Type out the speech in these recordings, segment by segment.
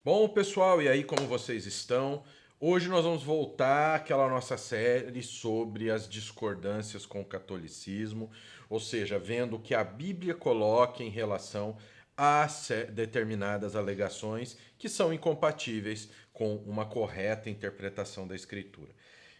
Bom, pessoal, e aí como vocês estão? Hoje nós vamos voltar àquela nossa série sobre as discordâncias com o catolicismo, ou seja, vendo o que a Bíblia coloca em relação a determinadas alegações que são incompatíveis com uma correta interpretação da Escritura.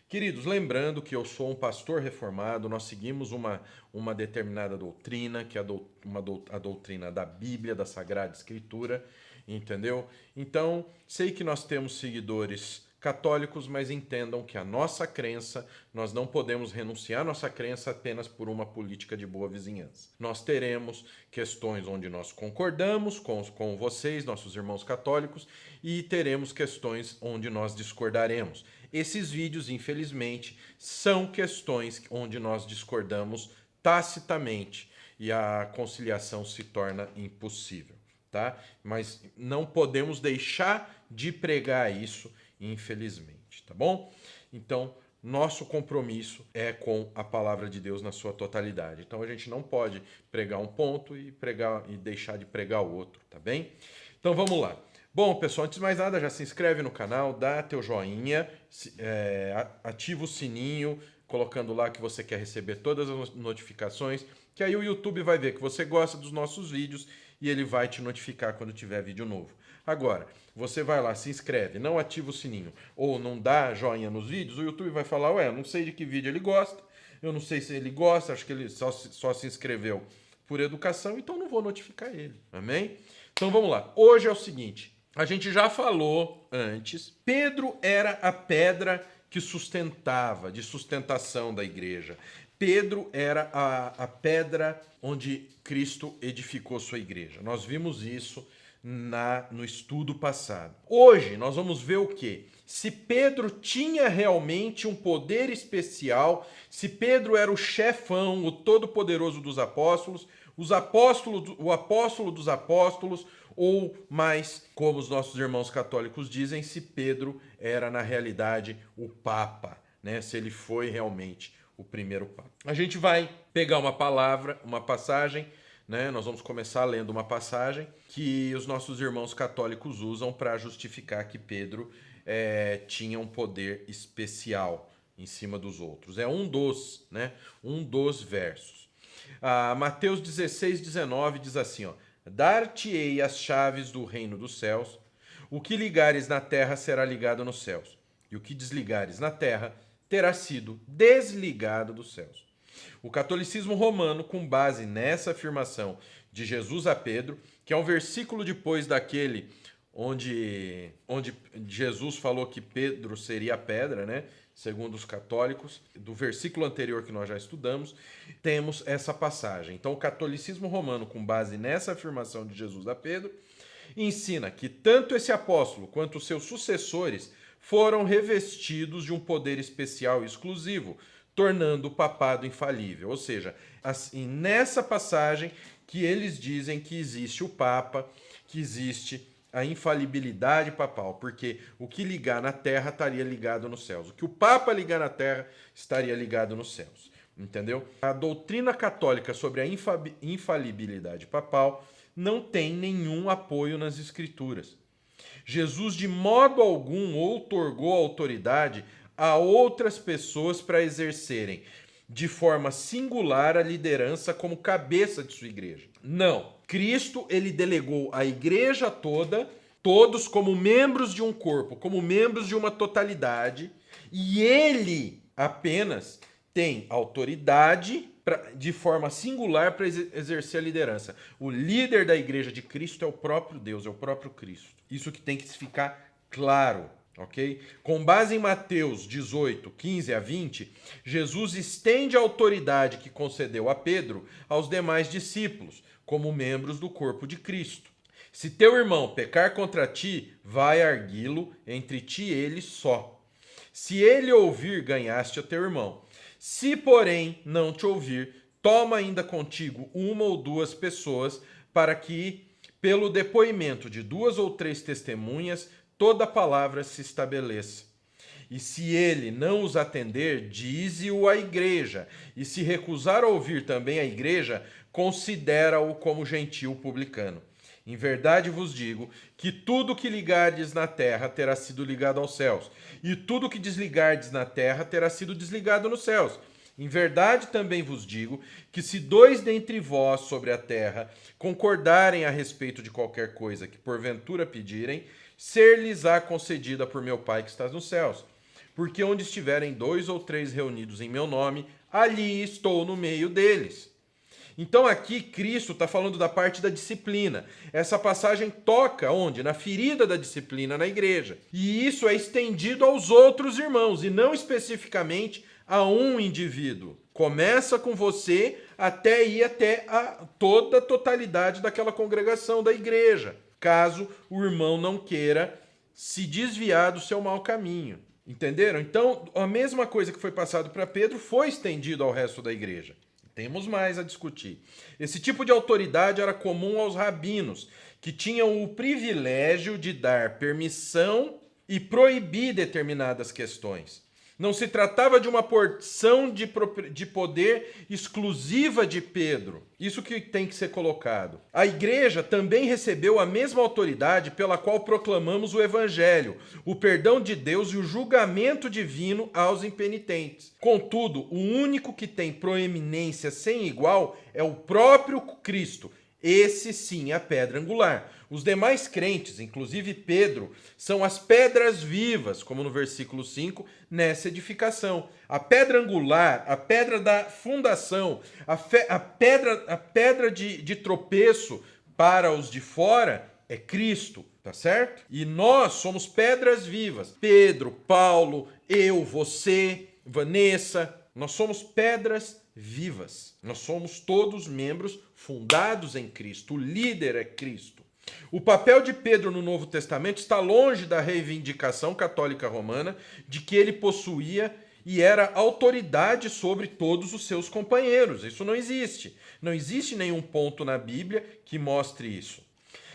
Queridos, lembrando que eu sou um pastor reformado, nós seguimos uma determinada doutrina, que é a doutrina da Bíblia, da Sagrada Escritura, entendeu? Então, sei que nós temos seguidores católicos, mas entendam que a nossa crença, nós não podemos renunciar à nossa crença apenas por uma política de boa vizinhança. Nós teremos questões onde nós concordamos com vocês, nossos irmãos católicos, e teremos questões onde nós discordaremos. Esses vídeos, infelizmente, são questões onde nós discordamos tacitamente e a conciliação se torna impossível, tá? Mas não podemos deixar de pregar isso, infelizmente, tá bom? Então, nosso compromisso é com a palavra de Deus na sua totalidade. Então a gente não pode pregar um ponto e deixar de pregar o outro, tá bem? Então vamos lá. Bom, pessoal, antes de mais nada, já se inscreve no canal, dá teu joinha, ativa o sininho, colocando lá que você quer receber todas as notificações, que aí o YouTube vai ver que você gosta dos nossos vídeos e ele vai te notificar quando tiver vídeo novo. Agora, você vai lá, se inscreve, não ativa o sininho ou não dá joinha nos vídeos, o YouTube vai falar, ué, eu não sei de que vídeo ele gosta, eu não sei se ele gosta, acho que ele só se inscreveu por educação, então não vou notificar ele, amém? Então vamos lá, hoje é o seguinte, a gente já falou antes, Pedro era a pedra que sustentava, de sustentação da igreja. Pedro era a pedra onde Cristo edificou sua igreja. Nós vimos isso no estudo passado. Hoje nós vamos ver o quê? Se Pedro tinha realmente um poder especial, se Pedro era o chefão, o todo-poderoso dos apóstolos, o apóstolo dos apóstolos, ou mais, como os nossos irmãos católicos dizem, se Pedro era na realidade o Papa, né? Se ele foi realmente o primeiro Papa. A gente vai pegar uma palavra, uma passagem, né? Nós vamos começar lendo uma passagem que os nossos irmãos católicos usam para justificar que Pedro tinha um poder especial em cima dos outros. É um dos versos. Mateus 16:19 diz assim, ó, dar-te-ei as chaves do reino dos céus, o que ligares na terra será ligado nos céus, e o que desligares na terra terá sido desligado dos céus. O catolicismo romano, com base nessa afirmação de Jesus a Pedro, que é um versículo depois daquele onde Jesus falou que Pedro seria a pedra, né? Segundo os católicos, do versículo anterior que nós já estudamos, temos essa passagem. Então, o catolicismo romano, com base nessa afirmação de Jesus a Pedro, ensina que tanto esse apóstolo quanto os seus sucessores foram revestidos de um poder especial e exclusivo, tornando o papado infalível. Ou seja, assim, nessa passagem que eles dizem que existe o Papa, que existe a infalibilidade papal, porque o que ligar na terra estaria ligado nos céus. O que o Papa ligar na terra estaria ligado nos céus. Entendeu? A doutrina católica sobre a infalibilidade papal não tem nenhum apoio nas escrituras. Jesus de modo algum outorgou autoridade a outras pessoas para exercerem de forma singular a liderança como cabeça de sua igreja. Não. Cristo, ele delegou a igreja toda, todos como membros de um corpo, como membros de uma totalidade, e ele apenas tem autoridade de forma singular para exercer a liderança. O líder da igreja de Cristo é o próprio Deus, é o próprio Cristo. Isso que tem que ficar claro. Ok? Com base em Mateus 18, 15 a 20, Jesus estende a autoridade que concedeu a Pedro aos demais discípulos, como membros do corpo de Cristo. Se teu irmão pecar contra ti, vai arguí-lo entre ti e ele só. Se ele ouvir, ganhaste a teu irmão. Se, porém, não te ouvir, toma ainda contigo uma ou duas pessoas, para que, pelo depoimento de 2 ou 3 testemunhas, toda palavra se estabeleça. E se ele não os atender, dize-o à igreja. E se recusar a ouvir também a igreja, considera-o como gentil publicano. Em verdade vos digo que tudo que ligardes na terra terá sido ligado aos céus, e tudo que desligardes na terra terá sido desligado nos céus. Em verdade também vos digo que se 2 dentre vós sobre a terra concordarem a respeito de qualquer coisa que porventura pedirem, ser-lhes-á concedida por meu Pai que está nos céus. Porque onde estiverem 2 ou 3 reunidos em meu nome, ali estou no meio deles. Então aqui Cristo está falando da parte da disciplina. Essa passagem toca onde? Na ferida da disciplina na igreja. E isso é estendido aos outros irmãos e não especificamente a um indivíduo. Começa com você até ir até toda a totalidade daquela congregação da igreja, caso o irmão não queira se desviar do seu mau caminho. Entenderam? Então, a mesma coisa que foi passado para Pedro foi estendido ao resto da igreja. Temos mais a discutir. Esse tipo de autoridade era comum aos rabinos, que tinham o privilégio de dar permissão e proibir determinadas questões. Não se tratava de uma porção de poder exclusiva de Pedro. Isso que tem que ser colocado. A igreja também recebeu a mesma autoridade pela qual proclamamos o evangelho, o perdão de Deus e o julgamento divino aos impenitentes. Contudo, o único que tem proeminência sem igual é o próprio Cristo. Esse sim é a pedra angular. Os demais crentes, inclusive Pedro, são as pedras vivas, como no versículo 5, nessa edificação. A pedra angular, a pedra da fundação, a pedra de tropeço para os de fora é Cristo, tá certo? E nós somos pedras vivas. Pedro, Paulo, eu, você, Vanessa, nós somos pedras vivas. Nós somos todos membros fundados em Cristo. O líder é Cristo. O papel de Pedro no Novo Testamento está longe da reivindicação católica romana de que ele possuía e era autoridade sobre todos os seus companheiros. Isso não existe. Não existe nenhum ponto na Bíblia que mostre isso.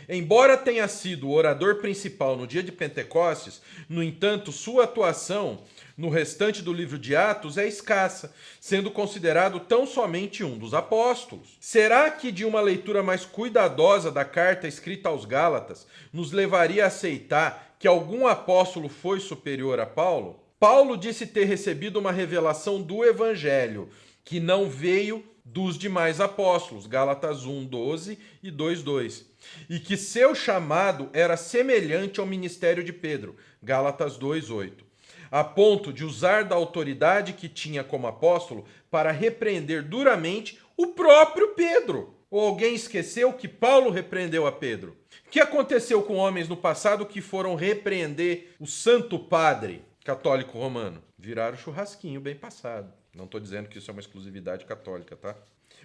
Embora tenha sido o orador principal no dia de Pentecostes, no entanto, sua atuação no restante do livro de Atos é escassa, sendo considerado tão somente um dos apóstolos. Será que de uma leitura mais cuidadosa da carta escrita aos Gálatas nos levaria a aceitar que algum apóstolo foi superior a Paulo? Paulo disse ter recebido uma revelação do Evangelho, que não veio dos demais apóstolos, Gálatas 1:12 e 2:2, e que seu chamado era semelhante ao ministério de Pedro, Gálatas 2:8, a ponto de usar da autoridade que tinha como apóstolo para repreender duramente o próprio Pedro. Ou alguém esqueceu que Paulo repreendeu a Pedro? O que aconteceu com homens no passado que foram repreender o Santo Padre católico romano? Viraram churrasquinho bem passado. Não estou dizendo que isso é uma exclusividade católica, tá?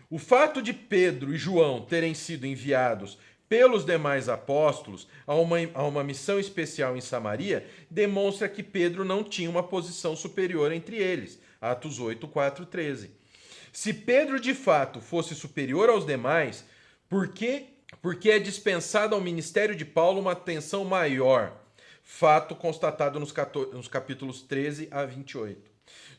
O fato de Pedro e João terem sido enviados pelos demais apóstolos a uma missão especial em Samaria demonstra que Pedro não tinha uma posição superior entre eles. Atos 8, 4, 13. Se Pedro de fato fosse superior aos demais, por que é dispensada ao ministério de Paulo uma atenção maior? Fato constatado nos capítulos 13 a 28.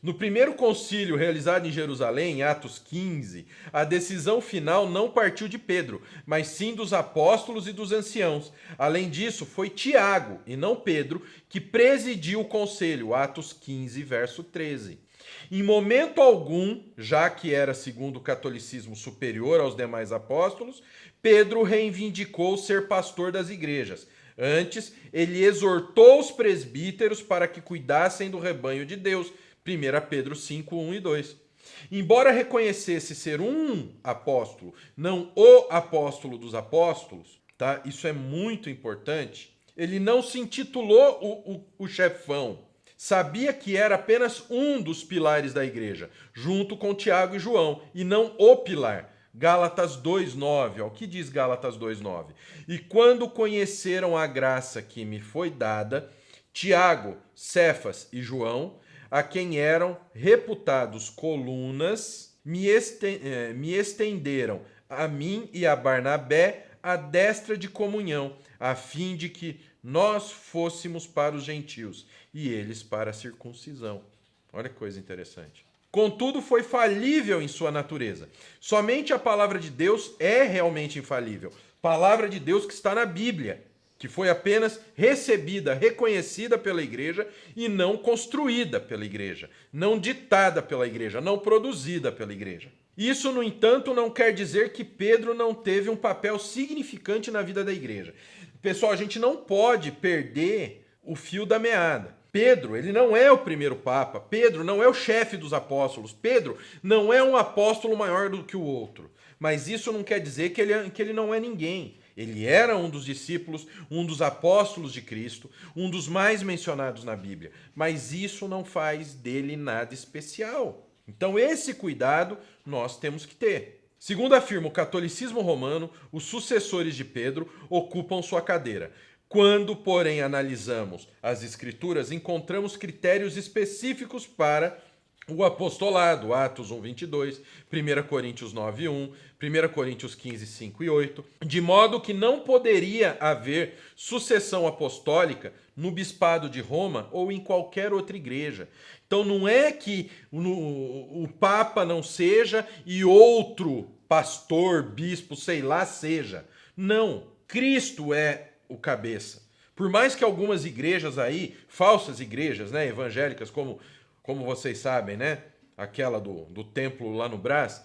No primeiro concílio realizado em Jerusalém, em Atos 15, a decisão final não partiu de Pedro, mas sim dos apóstolos e dos anciãos. Além disso, foi Tiago, e não Pedro, que presidiu o conselho, Atos 15, verso 13. Em momento algum, já que era segundo o catolicismo superior aos demais apóstolos, Pedro reivindicou ser pastor das igrejas. Antes, ele exortou os presbíteros para que cuidassem do rebanho de Deus, 1 Pedro 5, 1 e 2. Embora reconhecesse ser um apóstolo, não o apóstolo dos apóstolos, tá? Isso é muito importante. Ele não se intitulou o chefão. Sabia que era apenas um dos pilares da igreja, junto com Tiago e João, e não o pilar. Gálatas 2:9, ó, o que diz Gálatas 2:9? E quando conheceram a graça que me foi dada, Tiago, Cefas e João, a quem eram reputados colunas, me estenderam a mim e a Barnabé a destra de comunhão, a fim de que nós fôssemos para os gentios e eles para a circuncisão. Olha que coisa interessante. Contudo, foi falível em sua natureza. Somente a palavra de Deus é realmente infalível. Palavra de Deus que está na Bíblia, que foi apenas recebida, reconhecida pela igreja e não construída pela igreja, não ditada pela igreja, não produzida pela igreja. Isso, no entanto, não quer dizer que Pedro não teve um papel significante na vida da igreja. Pessoal, a gente não pode perder o fio da meada. Pedro, ele não é o primeiro papa. Pedro não é o chefe dos apóstolos. Pedro não é um apóstolo maior do que o outro. Mas isso não quer dizer que ele não é ninguém. Ele era um dos discípulos, um dos apóstolos de Cristo, um dos mais mencionados na Bíblia. Mas isso não faz dele nada especial. Então, esse cuidado nós temos que ter. Segundo afirma o catolicismo romano, os sucessores de Pedro ocupam sua cadeira. Quando, porém, analisamos as Escrituras, encontramos critérios específicos para o apostolado, Atos 1, 22, 1 Coríntios 9, 1, 1 Coríntios 15, 5 e 8, de modo que não poderia haver sucessão apostólica no bispado de Roma ou em qualquer outra igreja. Então não é que o Papa não seja e outro pastor, bispo, sei lá, seja. Não, Cristo é o cabeça. Por mais que algumas igrejas aí, falsas igrejas, né, evangélicas, como vocês sabem, né? Aquela do templo lá no Brás,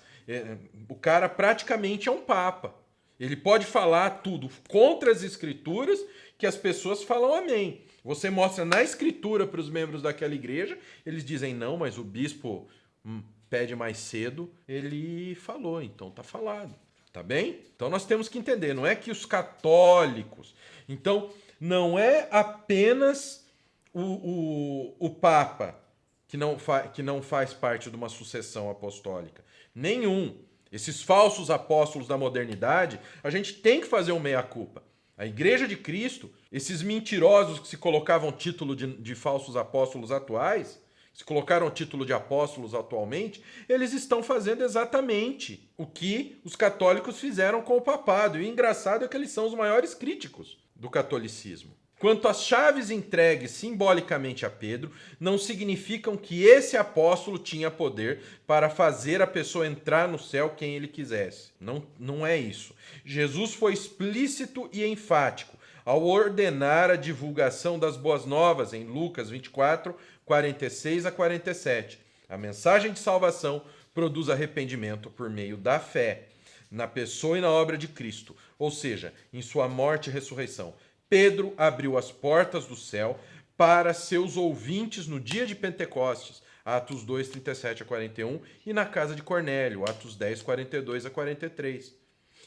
o cara praticamente é um papa. Ele pode falar tudo contra as escrituras que as pessoas falam amém. Você mostra na escritura para os membros daquela igreja, eles dizem não, mas o bispo pede mais cedo, ele falou, então tá falado. Tá bem? Então nós temos que entender, não é que os católicos... Então, não é apenas o Papa que não faz parte de uma sucessão apostólica. Nenhum. Esses falsos apóstolos da modernidade, a gente tem que fazer um meia-culpa. A Igreja de Cristo, esses mentirosos que se colocavam título de falsos apóstolos atuais, se colocaram título de apóstolos atualmente, eles estão fazendo exatamente o que os católicos fizeram com o papado. E o engraçado é que eles são os maiores críticos do catolicismo. Quanto às chaves entregues simbolicamente a Pedro, não significam que esse apóstolo tinha poder para fazer a pessoa entrar no céu quem ele quisesse. Não é isso. Jesus foi explícito e enfático ao ordenar a divulgação das boas novas em Lucas 24, 46 a 47. A mensagem de salvação produz arrependimento por meio da fé na pessoa e na obra de Cristo, ou seja, em sua morte e ressurreição. Pedro abriu as portas do céu para seus ouvintes no dia de Pentecostes, Atos 2, 37 a 41, e na casa de Cornélio, Atos 10, 42 a 43.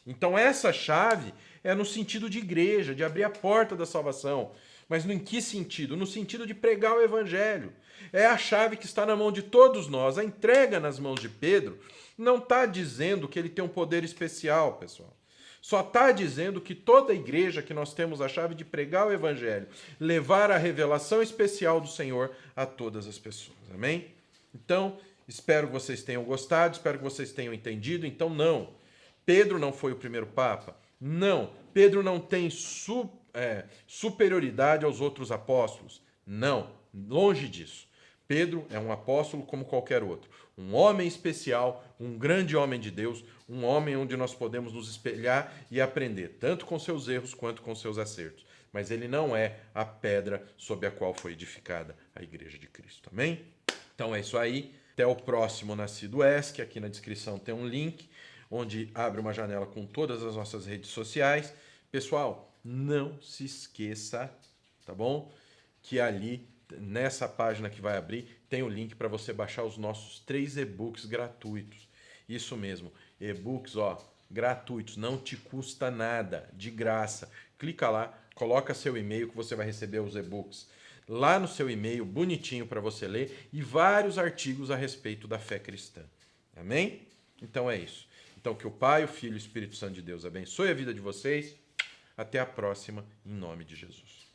Então essa chave é no sentido de igreja, de abrir a porta da salvação. Mas em que sentido? No sentido de pregar o evangelho. É a chave que está na mão de todos nós. A entrega nas mãos de Pedro não está dizendo que ele tem um poder especial, pessoal. Só está dizendo que toda igreja que nós temos a chave de pregar o evangelho, levar a revelação especial do Senhor a todas as pessoas. Amém? Então, espero que vocês tenham gostado, espero que vocês tenham entendido. Então, não. Pedro não foi o primeiro papa? Não. Pedro não tem superioridade aos outros apóstolos? Não. Longe disso. Pedro é um apóstolo como qualquer outro. Um homem especial, um grande homem de Deus, um homem onde nós podemos nos espelhar e aprender, tanto com seus erros quanto com seus acertos. Mas ele não é a pedra sobre a qual foi edificada a Igreja de Cristo. Amém? Então é isso aí. Até o próximo Nascido ESC. Aqui na descrição tem um link onde abre uma janela com todas as nossas redes sociais. Pessoal, não se esqueça, tá bom? Que ali, nessa página que vai abrir, tem o link para você baixar os nossos 3 e-books gratuitos. Isso mesmo, e-books, gratuitos, não te custa nada, de graça. Clica lá, coloca seu e-mail que você vai receber os e-books lá no seu e-mail, bonitinho para você ler, e vários artigos a respeito da fé cristã. Amém? Então é isso. Então que o Pai, o Filho e o Espírito Santo de Deus abençoe a vida de vocês. Até a próxima, em nome de Jesus.